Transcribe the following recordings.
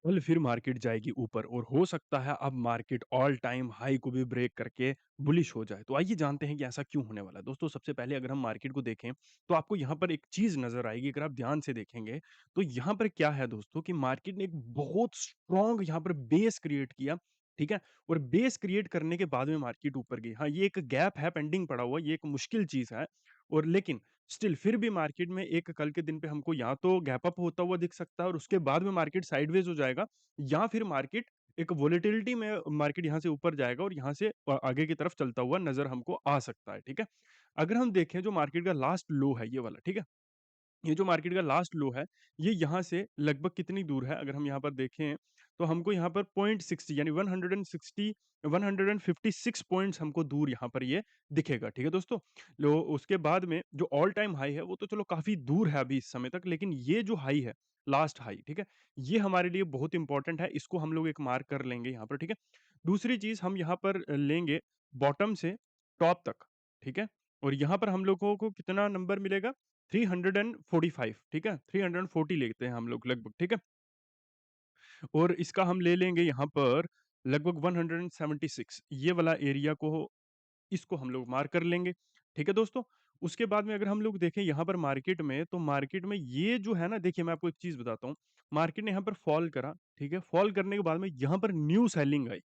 कल फिर मार्केट जाएगी ऊपर और हो सकता है अब मार्केट ऑल टाइम हाई को भी ब्रेक करके बुलिश हो जाए। तो आइए जानते हैं कि ऐसा क्यों होने वाला है। दोस्तों सबसे पहले अगर हम मार्केट को देखें तो आपको यहाँ पर एक चीज़ नज़र आएगी अगर आप ध्यान से देखेंगे तो यहाँ पर क्या है दोस्तों कि मार्केट ने एक बहुत स्ट्रॉन्ग यहाँ पर बेस क्रिएट किया, ठीक है? और बेस क्रिएट करने के बाद में मार्केट ऊपर गई। हाँ, ये एक गैप है पेंडिंग पड़ा हुआ, ये एक मुश्किल चीज़ है और लेकिन स्टिल फिर भी मार्केट में एक कल के दिन पे हमको या तो गैप अप होता हुआ दिख सकता है और उसके बाद में मार्केट साइडवेज हो जाएगा या फिर मार्केट एक वोलेटिलिटी में मार्केट यहाँ से ऊपर जाएगा और यहाँ से आगे की तरफ चलता हुआ नज़र हमको आ सकता है, ठीक है? अगर हम देखें जो मार्केट का लास्ट लो है ये वाला, ठीक है? ये जो मार्केट का लास्ट लो है, ये यहाँ से लगभग कितनी दूर है? अगर हम यहाँ पर देखें, तो हमको यहाँ पर 0.60 यानी 160 156 पॉइंट्स हमको दूर यहाँ पर ये दिखेगा, ठीक है दोस्तों? लो उसके बाद में जो ऑल टाइम हाई है, वो तो चलो काफ़ी दूर है अभी इस समय तक, लेकिन ये जो हाई है, लास्ट हाई, ठीक है? ये हमारे लिए बहुत इम्पोर्टेंट है, इसको हम लोग एक मार्क कर लेंगे यहाँ पर, ठीक है? दूसरी चीज़ हम यहाँ पर लेंगे बॉटम से टॉप तक, ठीक है? और यहाँ पर हम लोगों को कितना नंबर मिलेगा? 345 ठीक है? 340 लेते हैं हम लोग लगभग, ठीक है? और इसका हम ले लेंगे यहाँ पर लगभग 176 ये वाला एरिया को इसको हम लोग मार्क कर लेंगे, ठीक है दोस्तों? उसके बाद में अगर हम लोग देखें यहाँ पर मार्केट में, तो मार्केट में ये जो है ना देखिए मैं आपको एक चीज़ बताता हूँ, मार्केट ने यहाँ पर फॉल करा, ठीक है? फॉल करने के बाद में यहाँ पर न्यू सेलिंग आई।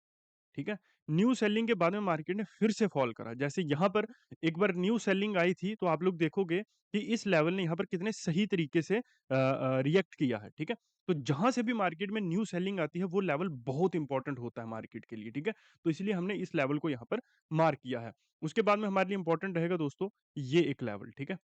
ठीक है? न्यू सेलिंग के बाद में मार्केट ने फिर से फॉल करा। जैसे यहाँ पर एक बार न्यू सेलिंग आई थी, तो आप लोग देखोगे कि इस लेवल ने यहाँ पर कितने सही तरीके से रिएक्ट किया है, ठीक है? तो जहाँ से भी मार्केट में न्यू सेलिंग आती है, वो लेवल बहुत इम्पोर्टेंट होता है मार्केट के लिए, ठीक है? तो इसलिए हमने इस लेवल को यहाँ पर मार्क किया है। उसके बाद में हमारे लिए इम्पोर्टेंट रहेगा दोस्तों, ये एक लेवल, ठीक है?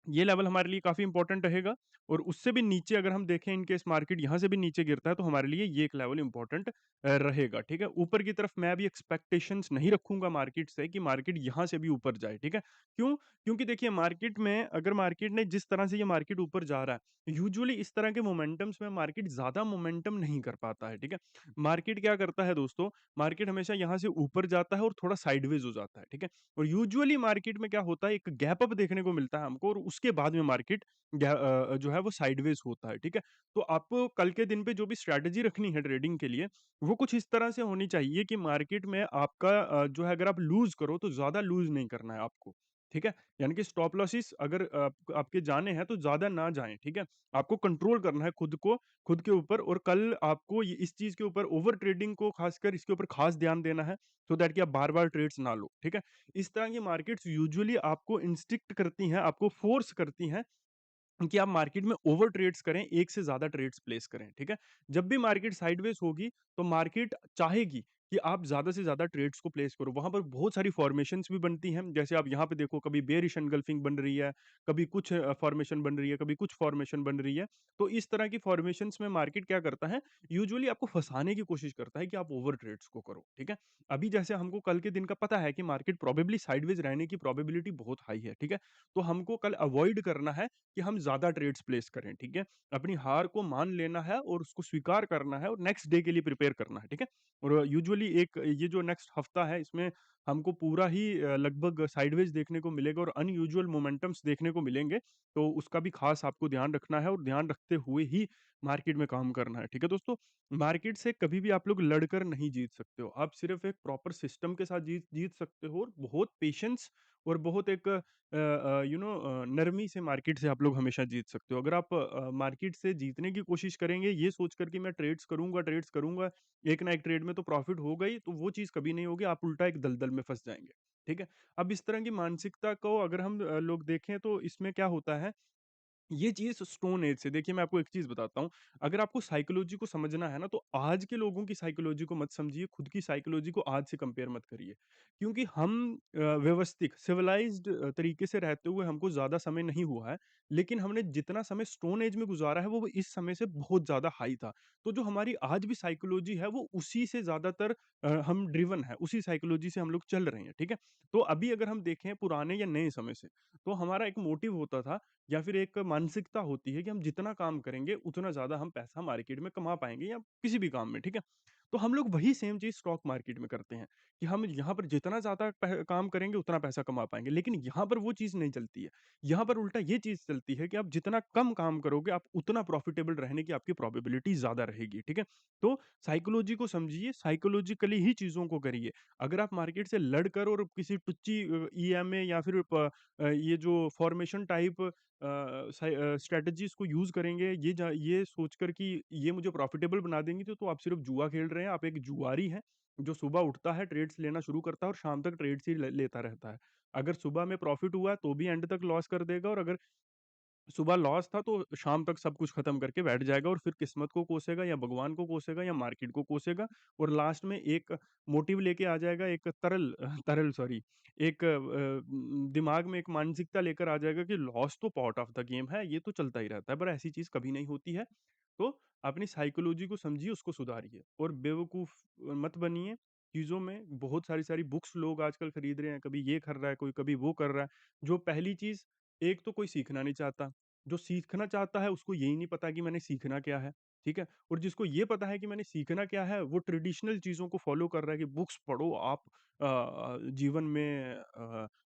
ये लेवल हमारे लिए काफ़ी इम्पोर्टेंट रहेगा और उससे भी नीचे अगर हम देखें इन केस मार्केट यहाँ से भी नीचे गिरता है तो हमारे लिए ये एक लेवल इम्पोर्टेंट रहेगा, ठीक है? ऊपर की तरफ मैं अभी एक्सपेक्टेशंस नहीं रखूँगा मार्केट से कि मार्केट यहाँ से भी ऊपर जाए, ठीक है? क्यों? क्योंकि देखिए मार्केट में अगर मार्केट ने जिस तरह से ये मार्केट ऊपर जा रहा है, यूजुअली इस तरह के मोमेंटम्स में मार्केट ज़्यादा मोमेंटम नहीं कर पाता है, ठीक है? मार्केट क्या करता है दोस्तों, मार्केट हमेशा यहाँ से ऊपर जाता है और थोड़ा साइडवेज़ हो जाता है, ठीक है? और यूजुअली मार्केट में क्या होता है एक गैप अप देखने को मिलता है हमको और उसके बाद में मार्केट जो है वो साइडवेज होता है, ठीक है? तो आपको कल के दिन पे जो भी स्ट्रैटेजी रखनी है ट्रेडिंग के लिए, वो कुछ इस तरह से होनी चाहिए कि मार्केट में आपका जो है अगर आप लूज़ करो तो ज़्यादा लूज़ नहीं करना है आपको, ठीक है? यानी कि स्टॉप लॉसेस अगर आपके जाने हैं तो ज़्यादा ना जाएँ, ठीक है? आपको कंट्रोल करना है खुद को, खुद के ऊपर और कल आपको ये इस चीज़ के ऊपर ओवर ट्रेडिंग को खासकर इसके ऊपर खास ध्यान देना है, सो दैट कि आप बार-बार ट्रेड्स ना लो, ठीक है? इस तरह की मार्केट्स यूजुअली आपको इंस्ट्रक्ट करती हैं, आपको फ़ोर्स करती हैं कि आप मार्केट में ओवर ट्रेड्स करें, एक से ज़्यादा ट्रेड्स प्लेस करें, ठीक है? जब भी मार्केट साइडवेज़ होगी, तो मार्केट चाहेगी कि आप ज़्यादा से ज़्यादा ट्रेड्स को प्लेस करो। वहाँ पर बहुत सारी फ़ॉर्मेशंस भी बनती हैं, जैसे आप यहाँ पे देखो कभी बेयरिश एंगल्फिंग बन रही है, कभी कुछ फ़ॉर्मेशन बन रही है, कभी कुछ फ़ॉर्मेशन बन रही है। तो इस तरह की फ़ॉर्मेशंस में मार्केट क्या करता है, यूजुअली आपको फँसाने की कोशिश करता है कि आप ओवर ट्रेड्स को करो, ठीक है? अभी जैसे हमको कल के दिन का पता है कि मार्केट प्रोबेबली साइडवेज़ रहने की प्रोबेबिलिटी बहुत हाई है, ठीक है? तो हमको कल अवॉइड करना है कि हम ज़्यादा ट्रेड्स प्लेस करें, ठीक है? अपनी हार को मान लेना है और उसको स्वीकार करना है और नेक्स्ट डे के लिए प्रिपेयर करना है, ठीक है? और यूजुअली एक ये जो नेक्स्ट हफ्ता है इसमें हमको पूरा ही लगभग साइडवेज देखने को मिलेगा और अनयूजुअल मोमेंटम्स देखने को मिलेंगे, तो उसका भी खास आपको ध्यान रखना है और ध्यान रखते हुए ही मार्केट में काम करना है, ठीक है दोस्तों? मार्केट से कभी भी आप लोग लड़कर नहीं जीत सकते हो, आप सिर्फ़ एक प्रॉपर सिस्टम के साथ जीत जीत सकते हो और बहुत पेशेंस और बहुत एक नरमी से मार्केट से आप लोग हमेशा जीत सकते हो। अगर आप मार्केट से जीतने की कोशिश करेंगे ये सोचकर कि मैं ट्रेड्स करूँगा, एक ना एक ट्रेड में तो प्रॉफ़िट होगा ही, तो वो चीज़ कभी नहीं होगी, आप उल्टा एक दलदल में फँस जाएँगे, ठीक है? अब इस तरह की मानसिकता को अगर हम लोग देखें तो इसमें क्या होता है ये चीज़ स्टोन एज से देखिए मैं आपको एक चीज़ बताता हूँ, अगर आपको साइकोलॉजी को समझना है ना तो आज के लोगों की साइकोलॉजी को मत समझिए, खुद की साइकोलॉजी को आज से कंपेयर मत करिए। क्योंकि हम व्यवस्थित सिविलाइज़्ड तरीके से रहते हुए हमको ज़्यादा समय नहीं हुआ है, लेकिन हमने जितना समय स्टोन एज में गुज़ारा है वो इस समय से बहुत ज़्यादा हाई था। तो जो हमारी आज भी साइकोलॉजी है वो उसी से ज़्यादातर हम ड्रिवन है, उसी साइकोलॉजी से हम लोग चल रहे हैं, ठीक है? तो अभी अगर हम देखें पुराने या नए समय से, तो हमारा एक मोटिव होता था या फिर एक मानसिकता होती है कि हम जितना काम करेंगे, उतना ज़्यादा हम पैसा मार्केट में कमा पाएँगे या किसी भी काम में, ठीक है? तो हम लोग वही सेम चीज़ स्टॉक मार्केट में करते हैं कि हम यहाँ पर जितना ज़्यादा काम करेंगे उतना पैसा कमा पाएँगे। लेकिन यहाँ पर वो चीज़ नहीं चलती है। यहाँ पर उल्टा ये चीज़ चलती है कि आप जितना कम काम करोगे, आप उतना प्रॉफ़िटेबल रहने की आपकी प्रोबेबिलिटी ज़्यादा रहेगी, ठीक है? तो साइकोलॉजी को समझिए, साइकोलॉजिकली ही चीज़ों को करिए। अगर आप मार्केट से लड़कर और किसी टुच्ची ईएमए या फिर ये जो फॉर्मेशन टाइप स्ट्रैटेजीज़ को यूज़ करेंगे, ये सोचकर कि ये मुझे प्रॉफ़िटेबल बना देंगी, तो आप सिर्फ़ जुआ खेल रहे हैं, आप एक जुआरी हैं, जो सुबह उठता है, ट्रेड्स लेना शुरू करता है और शाम तक ट्रेड्स ही लेता रहता है। अगर सुबह में प्रॉफ़िट हुआ, तो भी एंड तक लॉस कर देगा और अगर सुबह लॉस था तो शाम तक सब कुछ खत्म करके बैठ जाएगा और फिर किस्मत को कोसेगा या भगवान को कोसेगा या मार्केट को कोसेगा और लास्ट में एक मोटिव लेके आ जाएगा एक तरल सॉरी एक दिमाग में एक मानसिकता लेकर आ जाएगा कि लॉस तो पार्ट ऑफ द गेम है, ये तो चलता ही रहता है, पर ऐसी चीज़ कभी नहीं होती है। तो अपनी साइकोलॉजी को समझिए, उसको सुधारिए और बेवकूफ़ मत बनिए चीज़ों में। बहुत सारी-सारी बुक्स लोग आजकल खरीद रहे हैं, कभी ये कर रहा है, कोई कभी वो कर रहा है। जो पहली चीज़, एक तो कोई सीखना नहीं चाहता, जो सीखना चाहता है उसको यही नहीं पता कि मैंने सीखना क्या है, ठीक है? और जिसको ये पता है कि मैंने सीखना क्या है, वो ट्रेडिशनल चीज़ों को फ़ॉलो कर रहा है कि बुक्स पढ़ो आप जीवन में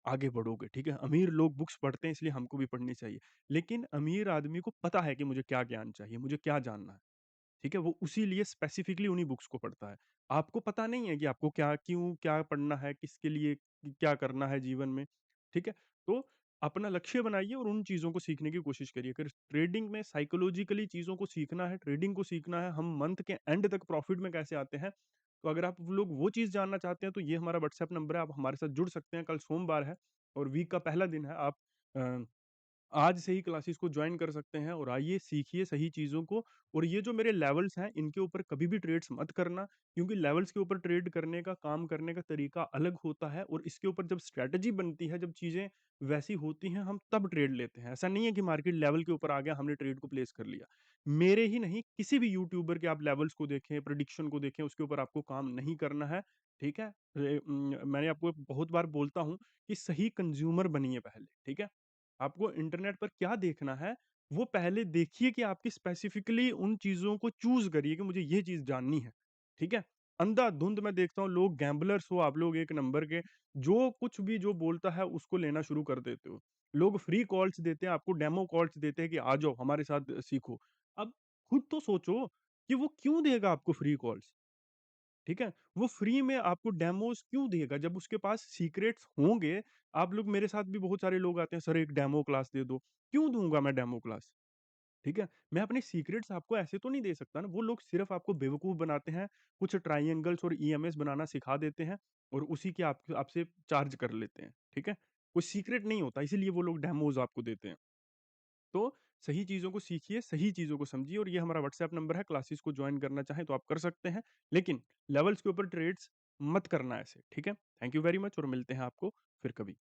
आगे बढ़ोगे, ठीक है? अमीर लोग बुक्स पढ़ते हैं इसलिए हमको भी पढ़नी चाहिए। लेकिन अमीर आदमी को पता है कि मुझे क्या ज्ञान चाहिए, मुझे क्या जानना है। ठीक है? वो उसीलिए स्पेसिफिकली उन्हीं बुक्स को पढ़ता है। आपको पता नहीं है कि आपको क्या क्यों क्या पढ़ना है, किसके लिए क्या करना है जीवन में, ठीक है? तो अपना लक्ष्य बनाइए और उन चीज़ों को सीखने की कोशिश करिए। अगर ट्रेडिंग में साइकोलॉजिकली चीज़ों को सीखना है, ट्रेडिंग को सीखना है, हम मंथ के एंड तक प्रॉफिट में कैसे आते हैं, तो अगर आप लोग वो चीज़ जानना चाहते हैं, तो ये हमारा व्हाट्सएप नंबर है, आप हमारे साथ जुड़ सकते हैं। कल सोमवार है और वीक का पहला दिन है। आप अ आज से ही क्लासेस को जॉइन कर सकते हैं और आइए सीखिए सही चीज़ों को। और ये जो मेरे लेवल्स हैं, इनके ऊपर कभी भी ट्रेड्स मत करना, क्योंकि लेवल्स के ऊपर ट्रेड करने का, काम करने का तरीका अलग होता है और इसके ऊपर जब स्ट्रैटेजी बनती है, जब चीज़ें वैसी होती हैं, हम तब ट्रेड लेते हैं। ऐसा नहीं है कि मार्केट लेवल के ऊपर आ गया, हमने ट्रेड को प्लेस कर लिया। मेरे ही नहीं, किसी भी यूट्यूबर के आप लेवल्स को देखें, प्रेडिक्शन को देखें, उसके ऊपर आपको काम नहीं करना है, ठीक है? मैंने आपको बहुत बार बोलता हूँ कि सही कंज़्यूमर बनिए पहले, ठीक है? आपको इंटरनेट पर क्या देखना है, वो पहले देखिए कि आपकी स्पेसिफिकली उन चीज़ों को चूज़ करिए कि मुझे ये चीज़ जाननी है, ठीक है? अंधाधुंध मैं देखता हूँ लोग गैम्बलर्स हो आप लोग एक नंबर के, जो कुछ भी जो बोलता है उसको लेना शुरू कर देते हो। लोग फ्री कॉल्स देते हैं, आपको डेमो कॉल्स देते हैं कि आ जाओ हमारे साथ सीखो। अब खुद तो सोचो कि वो क्यों देगा आपको फ्री कॉल्स? ठीक है? वो फ्री में आपको डेमोज़ क्यों देगा? जब उसके पास सीक्रेट्स होंगे, आप लोग मेरे साथ भी बहुत सारे लोग आते हैं, "सर एक डेमो क्लास दे दो।" क्यों दूँगा मैं डेमो क्लास? ठीक है? मैं अपने सीक्रेट्स आपको ऐसे तो नहीं दे सकता ना, वो लोग सिर्फ़ आपको बेवकूफ़ बनाते हैं, कुछ ट्रायंगल्स और ईएमएस बनाना सिखा देते हैं और उसी के आपसे चार्ज कर लेते हैं, ठीक है? कोई सीक्रेट नहीं होता, इसीलिए वो लोग डेमोज़ आपको देते हैं। तो सही चीज़ों को सीखिए, सही चीज़ों को समझिए और ये हमारा व्हाट्सएप नंबर है, क्लासेस को जॉइन करना चाहें तो आप कर सकते हैं। लेकिन लेवल्स के ऊपर ट्रेड्स मत करना ऐसे, ठीक है? थैंक यू वेरी मच और मिलते हैं आपको फिर कभी।